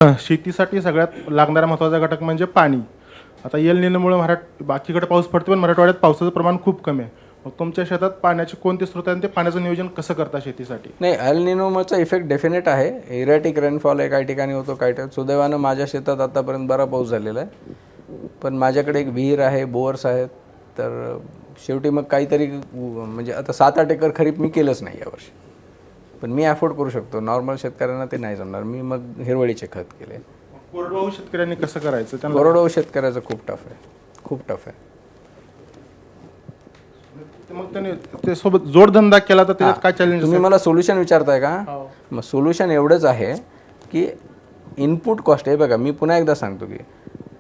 शेतीसाठी सगळ्यात लागणारा महत्त्वाचा घटक म्हणजे पाणी. आता एल निनोमुळे बाकीकडे पाऊस पडतो, पण मराठवाड्यात पावसाचं प्रमाण खूप कमी आहे. मग तुमच्या शेतात पाण्याचे कोणते स्रोत आहे आणि ते पाण्याचं नियोजन कसं करता शेतीसाठी? नाही, एल निनोचा इफेक्ट डेफिनेट आहे. इरॅटिक रेनफॉल आहे, काही ठिकाणी होतो, काही ठिकाणी. सुदैवानं माझ्या शेतात आतापर्यंत बरा पाऊस झालेला आहे, पण माझ्याकडे एक विहीर आहे, बोअर्स आहेत. तर शेवटी मग काहीतरी म्हणजे आता 7-8 एकर खरीप मी केलंच नाही यावर्षी, पण मी अफोर्ड करू शकतो. नॉर्मल शेतकऱ्यांना ते नाही जमणार. मी मग हिरवळीचे खत केले. कोरडवाहू शेतकऱ्यांनी कसं करायचं? कोरडवाहू शेतकऱ्याचं खूप टफ आहे, खूप टफ आहे. मग त्याने ते सोबत जोडधंदा केला तर त्याच्यात काय चॅलेंज? तुम्ही मला सोल्युशन विचारताय का? मग सोल्युशन एवढंच आहे की इनपुट कॉस्ट आहे. बघा, मी पुन्हा एकदा सांगतो की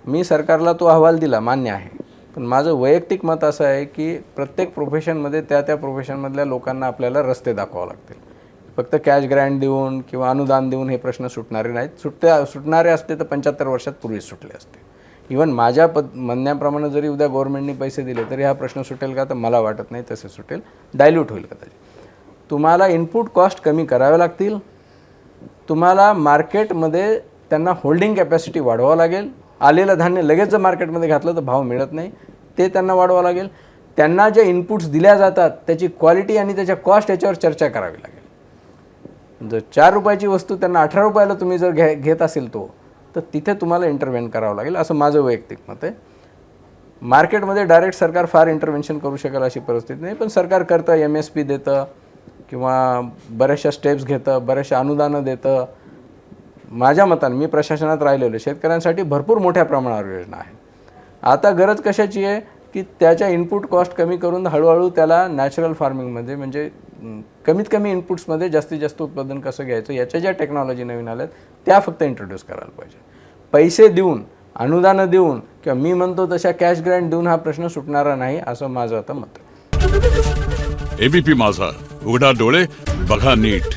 मी सरकारला तो अहवाल दिला, मान्य आहे, पण माझं वैयक्तिक मत असं आहे की प्रत्येक प्रोफेशनमध्ये त्या प्रोफेशनमधल्या लोकांना आपल्याला रस्ते दाखवावे लागतील. फक्त कॅश ग्रँट देऊन किंवा अनुदान देऊन हे प्रश्न सुटणारे नाहीत. सुटणारे असते तर 75 वर्षात पूर्वी सुटले असते. इवन माझ्या म्हणण्याप्रमाणे जरी उद्या गव्हर्नमेंटने पैसे दिले तरी हा प्रश्न सुटेल का? तर मला वाटत नाही तसे सुटेल, डायल्यूट होईल कदाचित. तुम्हाला इनपुट कॉस्ट कमी करावे लागतील. तुम्हाला मार्केटमध्ये त्यांना होल्डिंग कॅपॅसिटी वाढवावं लागेल. आलेलं धान्य लगेच जर मार्केटमध्ये घातलं तर भाव मिळत नाही, ते त्यांना वाढवावं लागेल. त्यांना जे इनपुट्स दिल्या जातात त्याची क्वालिटी आणि त्याच्या कॉस्ट याच्यावर चर्चा करावी लागेल. जर 4 रुपयाची वस्तू त्यांना 18 रुपयाला तुम्ही जर घेत असेल तर तिथे तुम्हाला इंटरव्हेन करावं लागेल, असं माझं वैयक्तिक मत आहे. मार्केटमध्ये डायरेक्ट सरकार फार इंटरव्हेन्शन करू शकेल अशी परिस्थिती नाही, पण सरकार करतं, MSP देतं किंवा बऱ्याचशा स्टेप्स घेतं, बऱ्याचशा अनुदानं देतं. माझ्या मताने, मी प्रशासनात राहिलेलो, शेतकऱ्यांसाठी भरपूर मोठ्या प्रमाणावर योजना आहे. आता गरज कशाची आहे की त्याच्या इनपुट कॉस्ट कमी करून हळूहळू त्याला नॅचरल फार्मिंगमध्ये, म्हणजे कमीत कमी इनपुट्समध्ये जास्तीत जास्त उत्पादन कसं घ्यायचं, याच्या ज्या टेक्नॉलॉजी नवीन आल्यात त्या फक्त इंट्रोड्यूस करायला पाहिजे. पैसे देऊन, अनुदानं देऊन किंवा मी म्हणतो तशा कॅश ग्रँट देऊन हा प्रश्न सुटणारा नाही, असं माझं आता मत आहे. ABP माझा, उघडा डोळे बघा नीट.